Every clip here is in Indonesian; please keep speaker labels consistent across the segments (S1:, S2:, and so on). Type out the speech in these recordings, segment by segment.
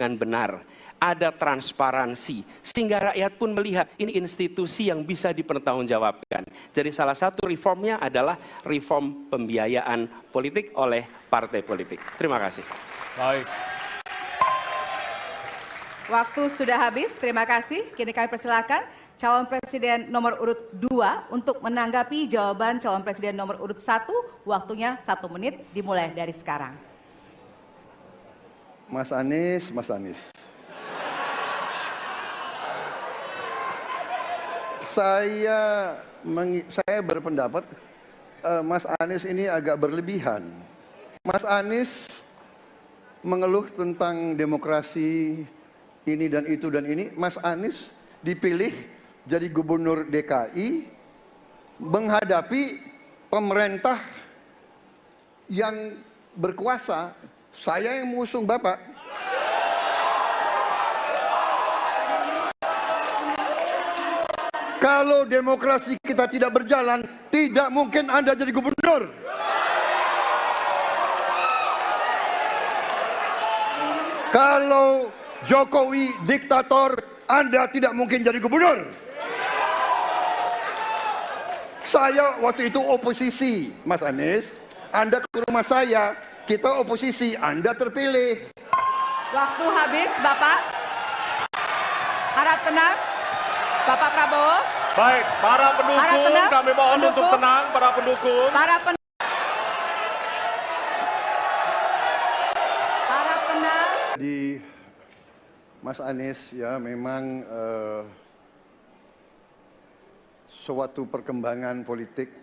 S1: dengan benar, ada transparansi, sehingga rakyat pun melihat ini institusi yang bisa dipertanggungjawabkan. Jadi salah satu reformnya adalah reform pembiayaan politik oleh partai politik. Terima kasih.
S2: Baik.
S3: Waktu sudah habis, terima kasih. Kini kami persilakan calon presiden nomor urut 2 untuk menanggapi jawaban calon presiden nomor urut 1. Waktunya 1 menit, dimulai dari sekarang.
S4: Mas Anies, Mas Anies. Saya berpendapat Mas Anies ini agak berlebihan. Mas Anies mengeluh tentang demokrasi ini dan itu dan ini. Mas Anies dipilih jadi gubernur DKI menghadapi pemerintah yang berkuasa. Saya yang mengusung Bapak. Kalau demokrasi kita tidak berjalan, tidak mungkin Anda jadi gubernur. Kalau Jokowi diktator, Anda tidak mungkin jadi gubernur. Saya waktu itu oposisi, Mas Anies. Anda ke rumah saya, kita oposisi, Anda terpilih.
S3: Waktu habis, Bapak. Harap tenang, Bapak Prabowo.
S2: Baik, para pendukung, kami mohon untuk tenang, para pendukung.
S3: Harap tenang.
S4: Di Mas Anies ya memang suatu perkembangan politik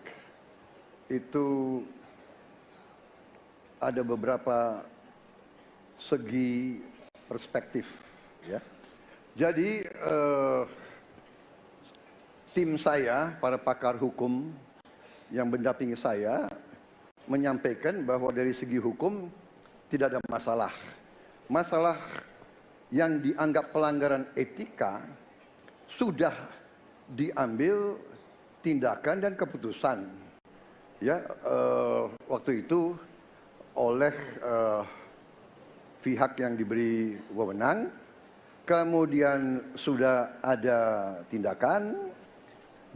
S4: itu ada beberapa segi perspektif ya. Jadi tim saya, para pakar hukum yang mendampingi saya menyampaikan bahwa dari segi hukum tidak ada masalah. Masalah yang dianggap pelanggaran etika sudah diambil tindakan dan keputusan ya waktu itu oleh pihak yang diberi wewenang, kemudian sudah ada tindakan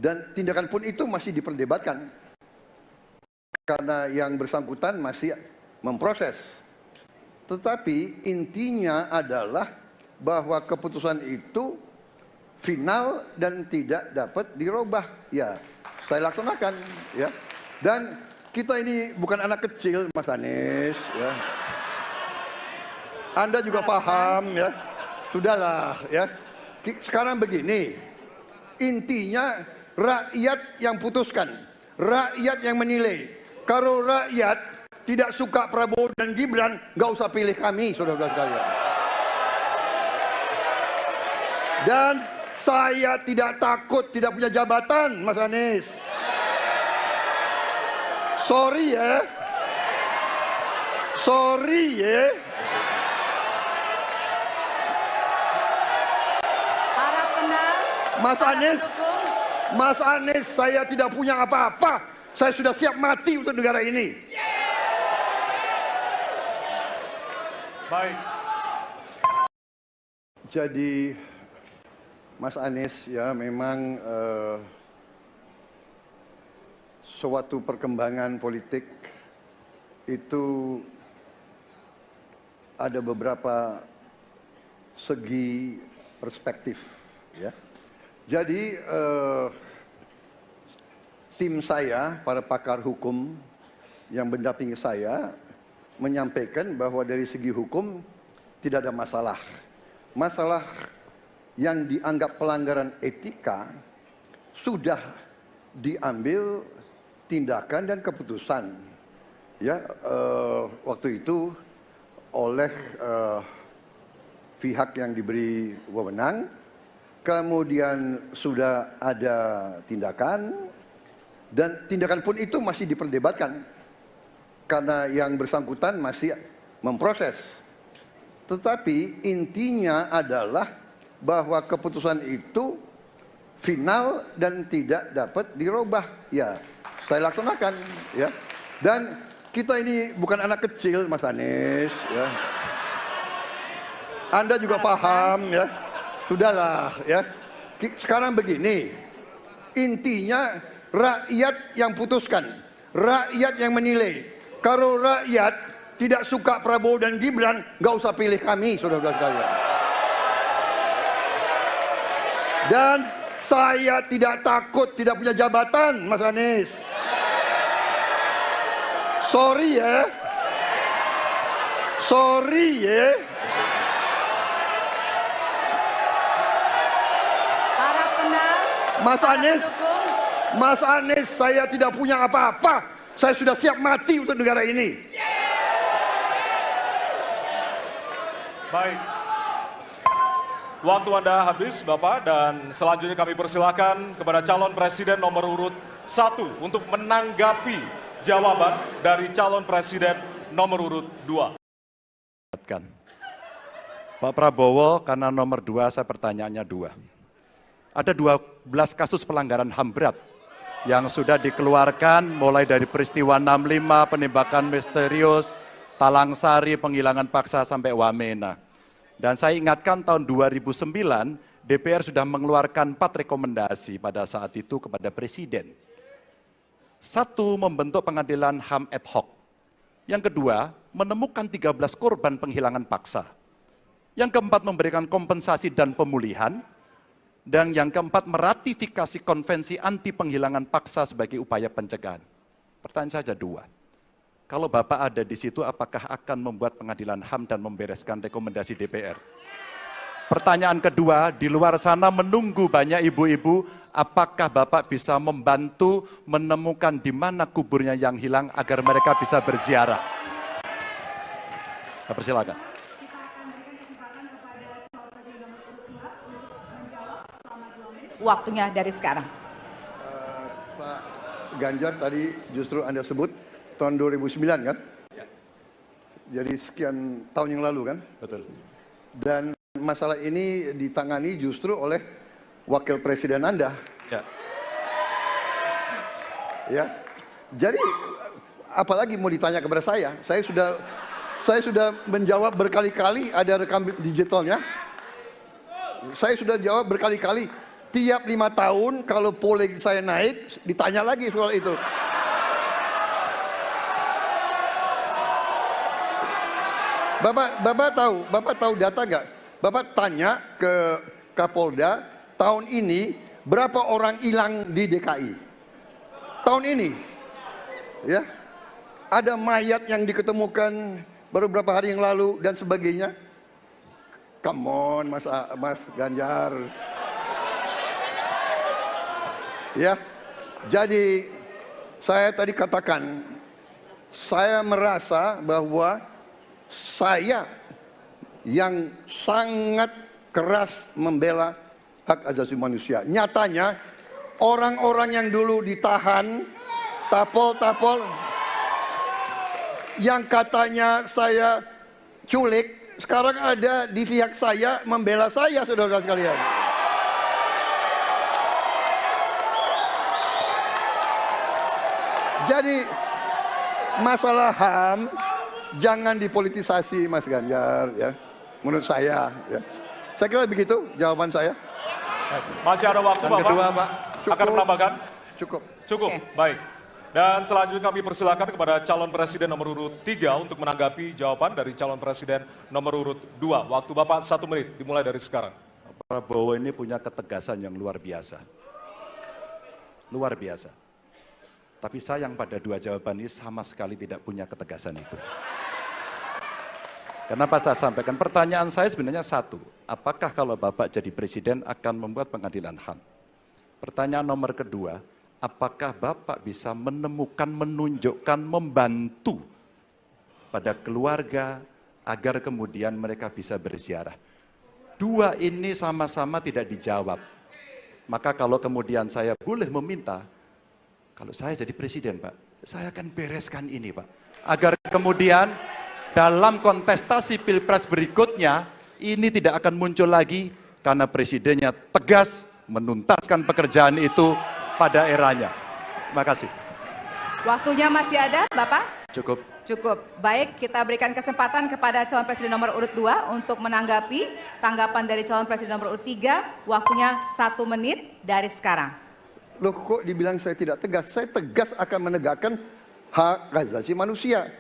S4: dan tindakan pun itu masih diperdebatkan karena yang bersangkutan masih memproses. Tetapi intinya adalah bahwa keputusan itu final dan tidak dapat dirubah. Ya, saya laksanakan ya. Dan kita ini bukan anak kecil, Mas Anies ya. Anda juga paham ya. Sudahlah ya. Sekarang begini. Intinya rakyat yang putuskan, rakyat yang menilai. Kalau rakyat tidak suka Prabowo dan Gibran, nggak usah pilih kami, saudara-saudara sekalian. Dan saya tidak takut tidak punya jabatan, Mas Anies. Sorry ya. Sorry ya.
S3: Harap tenang.
S4: Mas Anies, saya tidak punya apa-apa. Saya sudah siap mati untuk negara ini.
S2: Baik.
S4: Jadi Mas Anies ya memang suatu perkembangan politik itu ada beberapa segi perspektif ya. Jadi tim saya, para pakar hukum yang mendampingi saya menyampaikan bahwa dari segi hukum tidak ada masalah. Masalah yang dianggap pelanggaran etika sudah diambil tindakan dan keputusan ya waktu itu oleh pihak yang diberi wewenang, kemudian sudah ada tindakan dan tindakan pun itu masih diperdebatkan karena yang bersangkutan masih memproses. Tetapi intinya adalah bahwa keputusan itu final dan tidak dapat dirubah. Ya, saya laksanakan ya. Dan kita ini bukan anak kecil, Mas Anies ya. Anda juga paham ya. Sudahlah ya. Sekarang begini, intinya rakyat yang putuskan, rakyat yang menilai. Kalau rakyat tidak suka Prabowo dan Gibran, nggak usah pilih kami, saudara-saudara sekalian. Dan saya tidak takut tidak punya jabatan, Mas Anies. Sorry ya. Sorry ya.
S3: Para penang,
S4: Mas Anies, Mas Anies, saya tidak punya apa-apa. Saya sudah siap mati untuk negara ini.
S2: Baik. Waktu Anda habis, Bapak, dan selanjutnya kami persilakan kepada calon presiden nomor urut 1 untuk menanggapi jawaban dari calon presiden nomor urut 2.
S5: Pak Prabowo, karena nomor 2, saya pertanyaannya 2. Ada 12 kasus pelanggaran HAM berat yang sudah dikeluarkan mulai dari peristiwa 65, penembakan misterius, Talang Sari, penghilangan paksa sampai Wamena. Dan saya ingatkan tahun 2009, DPR sudah mengeluarkan 4 rekomendasi pada saat itu kepada Presiden. 1, membentuk pengadilan HAM ad hoc. Yang kedua, menemukan 13 korban penghilangan paksa. Yang keempat, memberikan kompensasi dan pemulihan. Dan yang keempat, meratifikasi konvensi anti penghilangan paksa sebagai upaya pencegahan. Pertanyaan saja 2. Kalau Bapak ada di situ, apakah akan membuat pengadilan HAM dan membereskan rekomendasi DPR? Pertanyaan kedua, di luar sana menunggu banyak ibu-ibu, apakah Bapak bisa membantu menemukan di mana kuburnya yang hilang agar mereka bisa berziarah? Saya persilakan.
S3: Waktunya dari sekarang.
S4: Pak Ganjar tadi justru Anda sebut tahun 2009 kan?
S5: Ya.
S4: Jadi sekian tahun yang lalu kan?
S5: Betul.
S4: Dan masalah ini ditangani justru oleh wakil presiden Anda.
S5: Ya.
S4: Ya. Jadi apalagi mau ditanya kepada saya? Saya sudah menjawab berkali-kali, ada rekam digitalnya. Saya sudah jawab berkali-kali. Tiap 5 tahun kalau polling saya naik, ditanya lagi soal itu. Bapak tahu data nggak? Bapak tanya ke Kapolda, tahun ini berapa orang hilang di DKI? Tahun ini, ya, ada mayat yang diketemukan baru beberapa hari yang lalu dan sebagainya. Come on, Mas Ganjar. Ya, jadi saya tadi katakan, saya merasa bahwa saya yang sangat keras membela hak asasi manusia. Nyatanya orang-orang yang dulu ditahan, tapol-tapol, yang katanya saya culik, sekarang ada di pihak saya membela saya, saudara-saudara sekalian. Jadi masalah HAM jangan dipolitisasi, Mas Ganjar, ya. Menurut saya, ya. Saya kira begitu jawaban saya.
S2: Masih ada waktu,
S5: Dan
S2: Bapak?
S5: kedua, Pak.
S2: Akan menambahkan?
S4: Cukup.
S2: Cukup, baik. Dan selanjutnya kami persilakan kepada calon presiden nomor urut 3 untuk menanggapi jawaban dari calon presiden nomor urut 2. Waktu Bapak 1 menit, dimulai dari sekarang.
S5: Prabowo ini punya ketegasan yang luar biasa. Luar biasa. Tapi sayang pada 2 jawaban ini sama sekali tidak punya ketegasan itu. Kenapa saya sampaikan? Pertanyaan saya sebenarnya 1. Apakah kalau Bapak jadi presiden akan membuat pengadilan HAM? Pertanyaan nomor kedua, apakah Bapak bisa menemukan, menunjukkan, membantu pada keluarga agar kemudian mereka bisa berziarah? 2 ini sama-sama tidak dijawab. Maka kalau kemudian saya boleh meminta, kalau saya jadi presiden, Pak, saya akan bereskan ini, Pak. Agar kemudian dalam kontestasi pilpres berikutnya, ini tidak akan muncul lagi karena presidennya tegas menuntaskan pekerjaan itu pada eranya. Terima kasih.
S3: Waktunya masih ada, Bapak?
S5: Cukup.
S3: Cukup. Baik, kita berikan kesempatan kepada calon presiden nomor urut 2 untuk menanggapi tanggapan dari calon presiden nomor urut 3. Waktunya 1 menit dari sekarang.
S4: Loh kok dibilang saya tidak tegas? Saya tegas akan menegakkan hak asasi manusia.